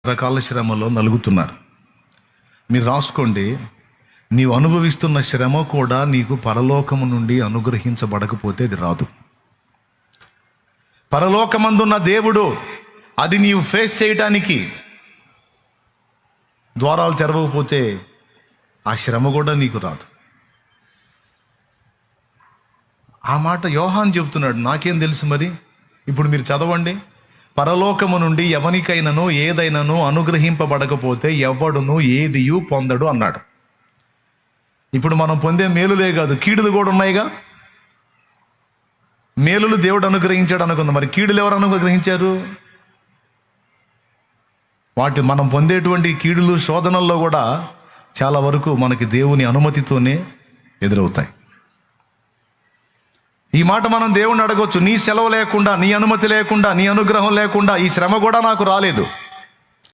రకాల శ్రమలో నలుగుతున్నారు. మీరు రాసుకోండి, నీవు అనుభవిస్తున్న శ్రమ కూడా నీకు పరలోకము నుండి అనుగ్రహించబడకపోతే అది రాదు. పరలోకమందున్న దేవుడు అది నీవు ఫేస్ చేయటానికి ద్వారాలు తెరవకపోతే ఆ శ్రమ కూడా నీకు రాదు. ఆ మాట యోహాను చెబుతున్నాడు. నాకేం తెలుసు మరి? ఇప్పుడు మీరు చదవండి. పరలోకము నుండి ఎవనికైనాను ఏదైనాను అనుగ్రహింపబడకపోతే ఎవడును ఏదియు పొందడు అన్నాడు. ఇప్పుడు మనం పొందే మేలులే కాదు, కీడులు కూడా ఉన్నాయిగా. మేలులు దేవుడు అనుగ్రహించాడు అనుకుందాం, మరి కీడులు ఎవరు అనుగ్రహించారు? మనం పొందేటువంటి కీడులు శోధనల్లో కూడా చాలా వరకు మనకి దేవుని అనుమతితోనే ఎదురవుతాయి. ఈ మాట మనం దేవుణ్ణి అడగొచ్చు. నీ సెలవు లేకుండా, నీ అనుమతి లేకుండా, నీ అనుగ్రహం లేకుండా ఈ శ్రమ కూడా నాకు రాలేదు.